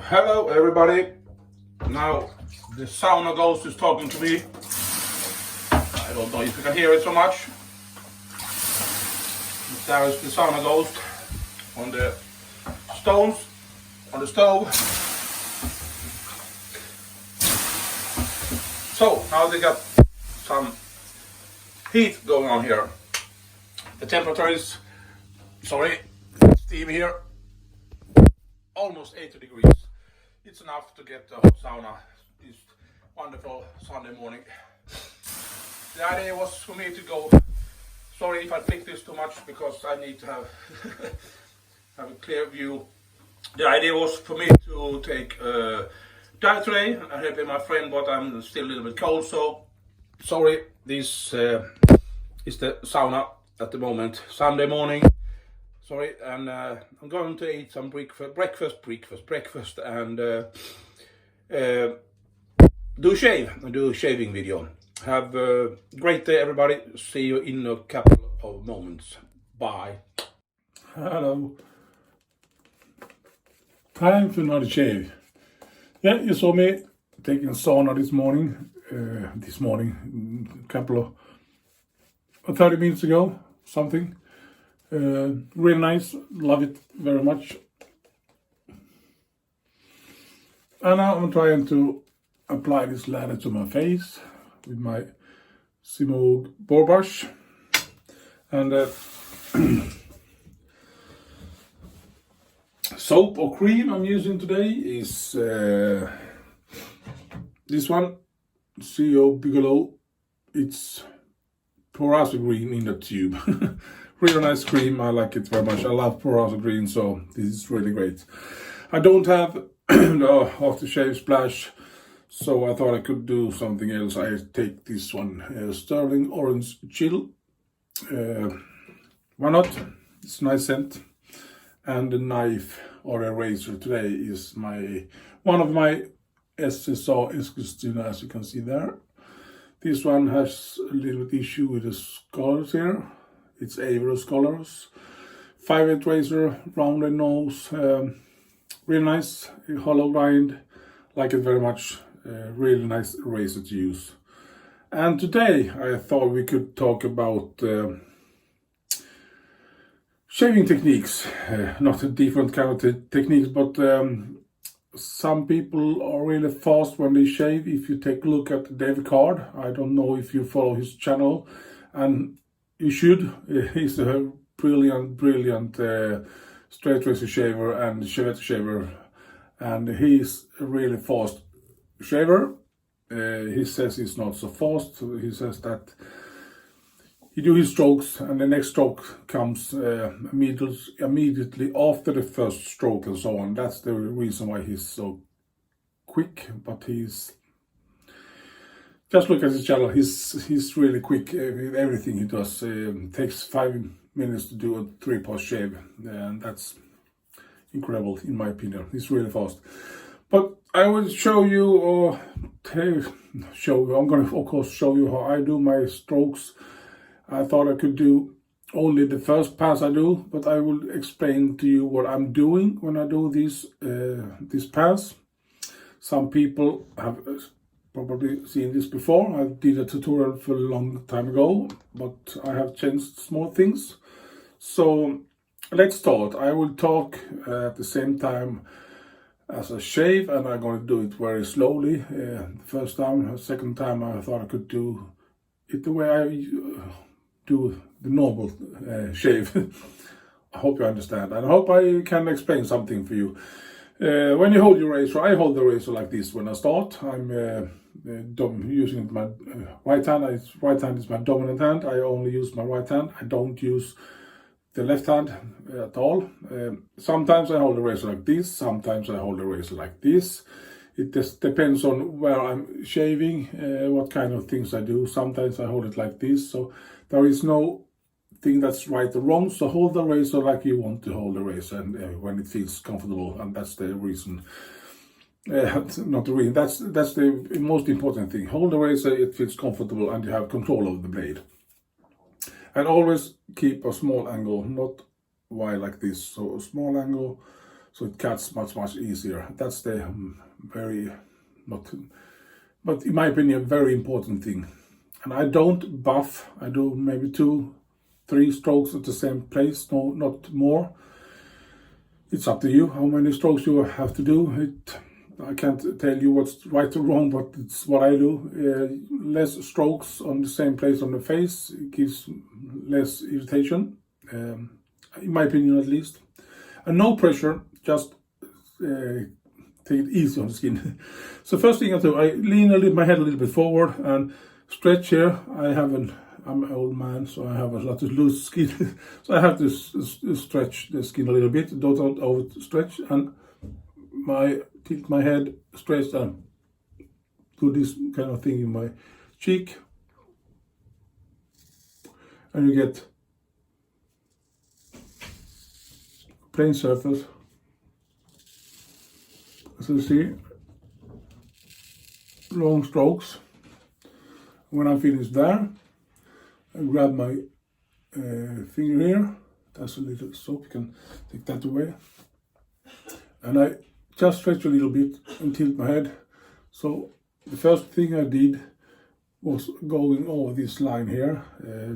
Hello everybody. Now the sauna ghost is talking to me. I don't know if you can hear it so much. There is the sauna ghost on the stones, on the stove. So now they got some heat going on here. The temperature is, steam here, almost 80 degrees. It's enough to get the hot sauna this wonderful Sunday morning. The idea was for me to go, sorry if I click this too much because I need to have, have a clear view. The idea was for me to take a dive today. I'm helping my friend, but I'm still a little bit cold, so sorry. This is the sauna at the moment, Sunday morning. Sorry, and I'm going to eat some breakfast, and do a shaving video. Have a great day, everybody. See you in a couple of moments. Bye. Hello. Time for another shave. Yeah, you saw me taking sauna this morning. A couple of 30 minutes ago, something. Really nice, love it very much. And now I'm trying to apply this lather to my face with my Semogue boar brush. And soap or cream I'm using today is this one, S.S.A. It's Porasa green in the tube. Really nice cream, I like it very much. I love Porasa green, so this is really great. I don't have the aftershave splash, so I thought I could do something else. I take this one, Stirling Orange Chill. Why not? It's a nice scent. And the knife or a razor today is one of my SSA Eskilstuna, as you can see there. This one has a little bit issue with the scholars here. It's Averus colors. 5/8 razor, rounded nose, really nice, hollow grind, like it very much. Really nice razor to use. And today I thought we could talk about shaving techniques, not a different kind of techniques, but some people are really fast when they shave. If you take a look at David Card, I don't know if you follow his channel, and you should. He's a brilliant straight razor shaver and shavette shaver, and he's a really fast shaver. He says he's not so fast. He says that he do his strokes and the next stroke comes immediately after the first stroke and so on. That's the reason why he's so quick, but he's just look at his channel. He's really quick with everything he does. Takes 5 minutes to do a 3-pass shave, and that's incredible in my opinion. He's really fast. But I will show you, or I'm going to of course show you how I do my strokes. I thought I could do only the first pass I do, but I will explain to you what I'm doing when I do this pass. Some people have probably seen this before. I did a tutorial for a long time ago, but I have changed small things. So let's start. I will talk at the same time as I shave, and I'm going to do it very slowly. The first time, the second time I thought I could do it the way I do the normal shave. I hope you understand, and I hope I can explain something for you. When you hold your razor, I hold the razor like this when I start. I'm using my right hand. Right hand is my dominant hand. I only use my right hand. I don't use the left hand at all. Sometimes I hold the razor like this. Sometimes I hold the razor like this. It just depends on where I'm shaving, what kind of things I do. Sometimes I hold it like this. So there is no thing that's right or wrong. So hold the razor like you want to hold the razor, and when it feels comfortable, and that's the reason. Not the reason. That's the most important thing. Hold the razor, it feels comfortable, and you have control of the blade. And always keep a small angle, not wide like this. So a small angle, so it cuts much easier. That's the very, not, but in my opinion, very important thing. And I don't buff. I do maybe 2-3 strokes at the same place, no, not more. It's up to you how many strokes you have to do. I can't tell you what's right or wrong, but it's what I do. Less strokes on the same place on the face, it gives less irritation, in my opinion at least. And no pressure, just take it easy on the skin. So first thing I do, I lean my head a little bit forward and stretch here. I'm an old man, so I have a lot of loose skin. So I have to stretch the skin a little bit, don't overstretch, and tilt my head, stretch, and do this kind of thing in my cheek. And you get plain surface. As you see, long strokes. When I'm finished there, I grab my finger here. That's a little soap, you can take that away. And I just stretch a little bit and tilt my head. So the first thing I did was going over this line here,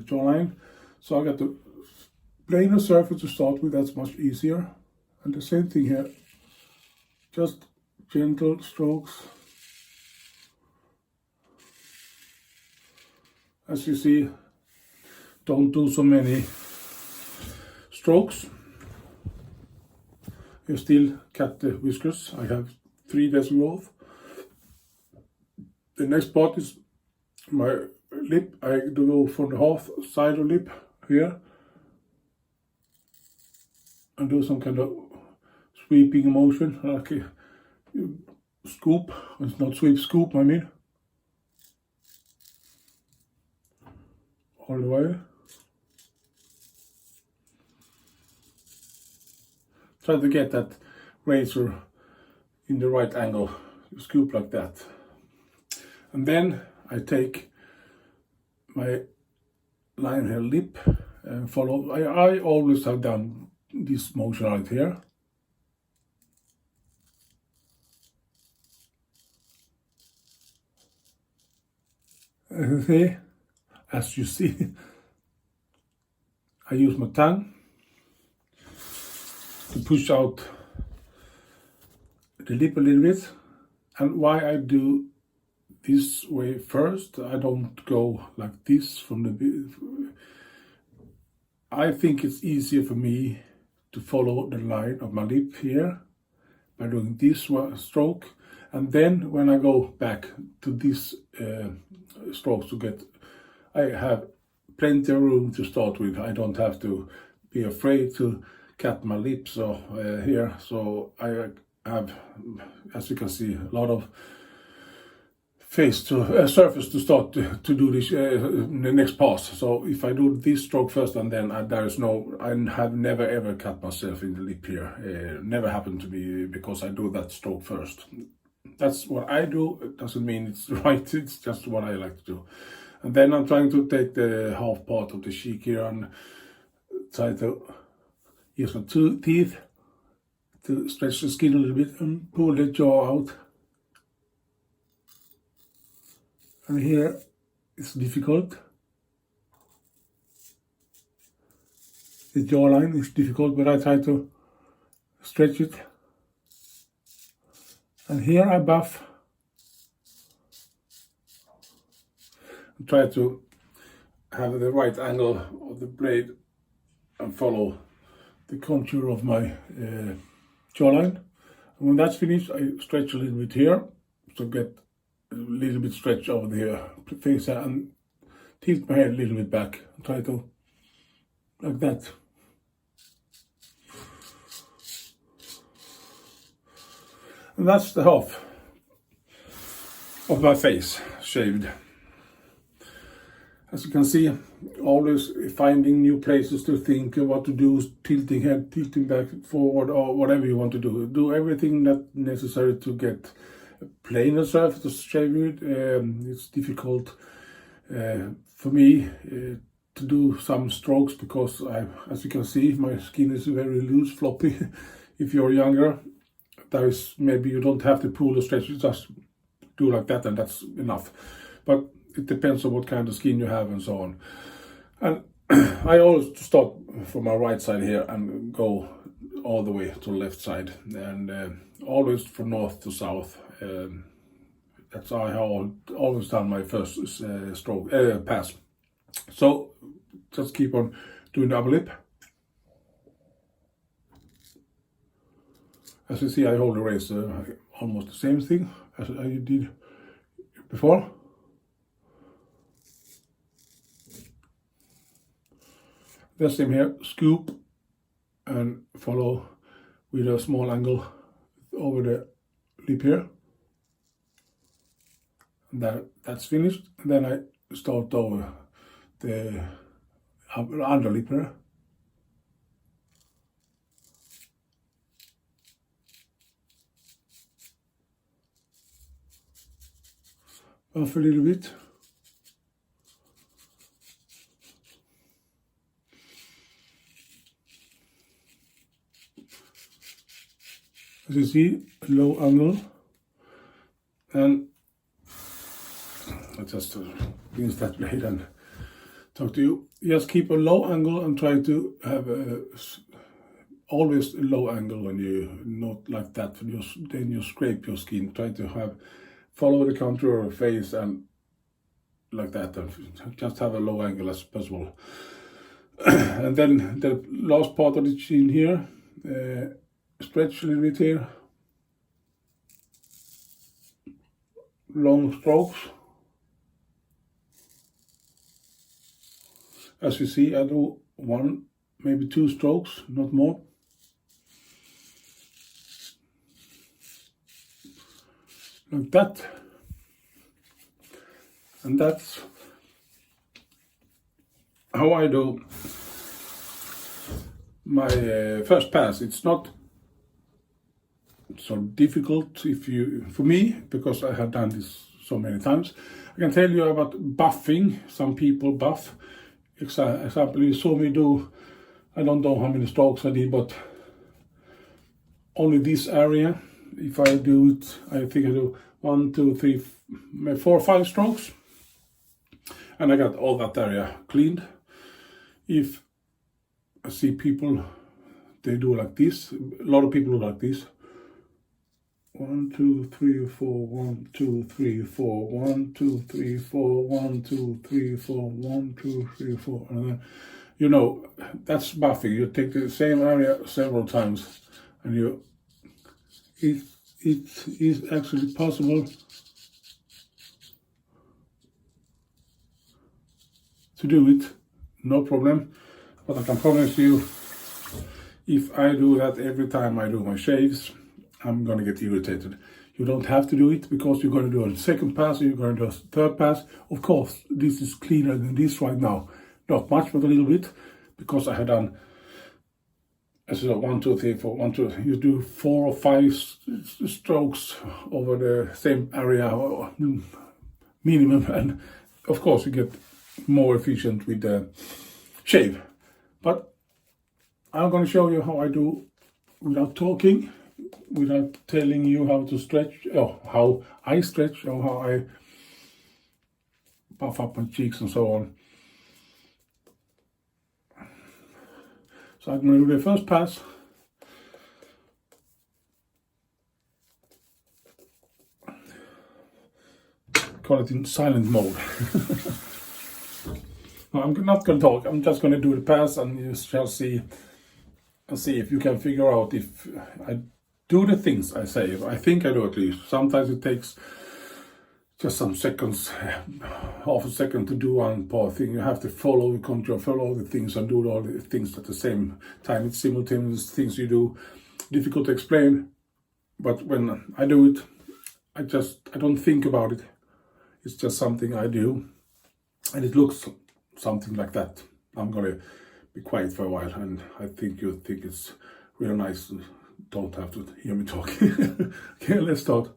jawline. So I got the plainer surface to start with, that's much easier. And the same thing here, just gentle strokes. As you see, don't do so many strokes. You still cut the whiskers. I have 3 days growth. The next part is my lip. I do go from the half side of lip here and do some kind of sweeping motion, like a scoop. It's not sweep, scoop, I mean. All the way. Try to get that razor in the right angle, scoop like that. And then I take my line here, lip, and follow. I always have done this motion right here. As you see, I use my tongue to push out the lip a little bit. And why I do this way first, I don't go like this from the... I think it's easier for me to follow the line of my lip here by doing this stroke. And then when I go back to this stroke to get, I have plenty of room to start with. I don't have to be afraid to cut my lips or here. So I have, as you can see, a lot of surface to start to do this the next pass. So if I do this stroke first and then I have never ever cut myself in the lip here. Never happened to me because I do that stroke first. That's what I do. It doesn't mean it's right, it's just what I like to do. And then I'm trying to take the half part of the cheek here and try to use my 2 teeth to stretch the skin a little bit and pull the jaw out. And here it's difficult. The jawline is difficult, but I try to stretch it. And here I buff. Try to have the right angle of the blade and follow the contour of my jawline. And when that's finished, I stretch a little bit here, so get a little bit stretch over the face and tilt my head a little bit back. Try to, like that. And that's the half of my face shaved. As you can see, always finding new places to think what to do, tilting head, tilting back, forward, or whatever you want to do. Do everything that's necessary to get a plainer surface to shave with. It's difficult for me to do some strokes because as you can see, my skin is very loose, floppy. If you're younger, there is maybe you don't have to pull or stretch, you just do like that and that's enough. But it depends on what kind of skin you have and so on. And I always start from my right side here and go all the way to the left side, and always from north to south. That's how I have always done my first pass. So just keep on doing the upper lip. As you see, I hold the razor almost the same thing as I did before. The same here, scoop and follow with a small angle over the lip here. And that's finished. And then I start over the underlip here. Buff a little bit. As you see, low angle. And I just rinse that blade and talk to you. Just keep a low angle and try to have always a low angle when you not like that. Then you scrape your skin. Try to follow the contour of the face and like that, and just have a low angle as possible. And then the last part of the chin here, stretch a little bit here. Long strokes. As you see, I do 1, maybe 2 strokes, not more. Like that. And that's how I do my first pass. It's not so difficult for me, because I have done this so many times. I can tell you about buffing. Some people buff. Example, you saw me do, I don't know how many strokes I did, but only this area. If I do it, I think I do 1, 2, 3, 4, 5 strokes. And I got all that area cleaned. If I see people, they do like this. A lot of people do like this. 1, 2, 3, 4, 1, 2, 3, 4, 1, 2, 3, 4, 1, 2, 3, 4, 1, 2, 3, 4. And then, you know, that's buffing. You take the same area several times, and it is actually possible to do it, no problem. But I can promise you, if I do that every time I do my shaves, I'm gonna get irritated. You don't have to do it, because you're gonna do a second pass, you're gonna do a third pass. Of course, this is cleaner than this right now. Not much, but a little bit, because I had done, as I said, 1, 2, 3, 4, 1, 2. You do 4 or 5 strokes over the same area, minimum, and of course you get more efficient with the shave. But I'm going to show you how I do without talking, without telling you how to stretch, or how I stretch, or how I buff up my cheeks and so on. So I'm going to do the first pass. Call it in silent mode. No, I'm not going to talk. I'm just going to do the pass, and you shall see if you can figure out if I do the things I say. I think I do, at least. Sometimes it takes just some seconds, half a second to do one part thing. You have to follow the control, follow the things, and do all the things at the same time. It's simultaneous things you do. Difficult to explain, but when I do it, I don't think about it. It's just something I do, and it looks something like that. I'm gonna be quiet for a while, and I think you'll think it's really nice. You don't have to hear me talk. Okay, let's start.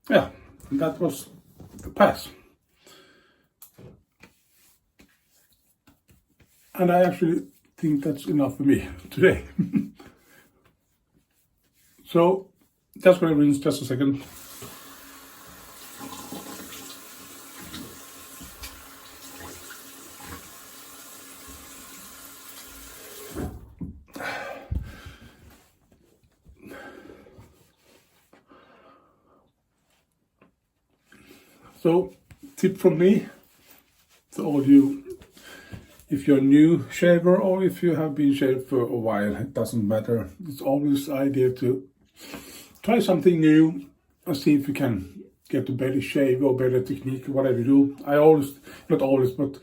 Yeah, that was the pass. And I actually think that's enough for me today. So, just going to rinse just a second. So, tip from me to all you, if you're a new shaver or if you have been shaved for a while, it doesn't matter. It's always idea to try something new and see if you can get a better shave or better technique, whatever you do. I always, not always, but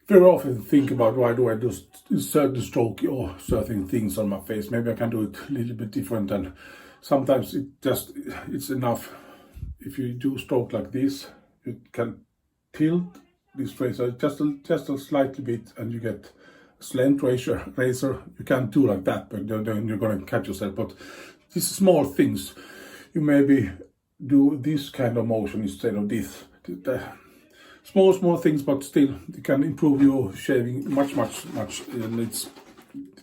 very often think about why do I do certain stroke or certain things on my face. Maybe I can do it a little bit different, and sometimes it's enough. If you do stroke like this, you can tilt this razor just a slightly bit and you get a slant razor. You can't do like that, but then you're going to catch yourself. But these small things, you maybe do this kind of motion instead of this. Small things, but still you can improve your shaving much. And it's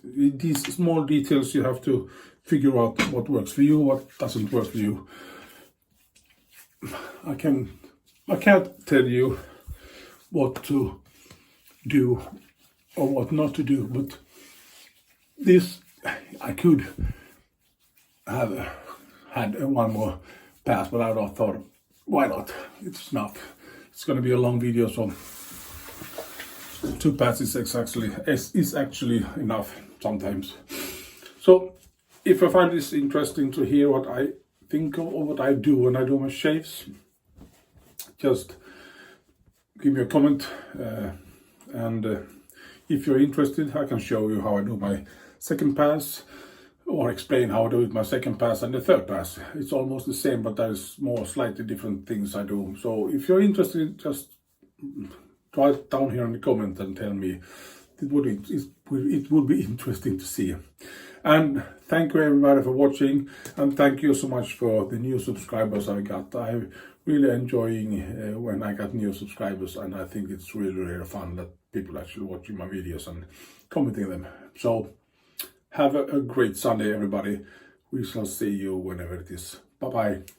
these small details you have to figure out what works for you, what doesn't work for you. I can't tell you what to do or what not to do, but this I could have had one more pass, but I thought, why not? It's not. It's going to be a long video, so 2 passes is actually enough sometimes. So if I find this interesting to hear what I think of or what I do when I do my shaves, just give me a comment, and if you're interested, I can show you how I do my second pass, or explain how I do it my second pass and the third pass. It's almost the same, but there's more slightly different things I do. So if you're interested, just write down here in the comment and tell me. It would be interesting to see. And thank you everybody for watching, and thank you so much for the new subscribers I got. I'm really enjoying when I got new subscribers, and I think it's really fun that people actually watching my videos and commenting them. So have a great Sunday, everybody. We shall see you whenever it is. Bye bye.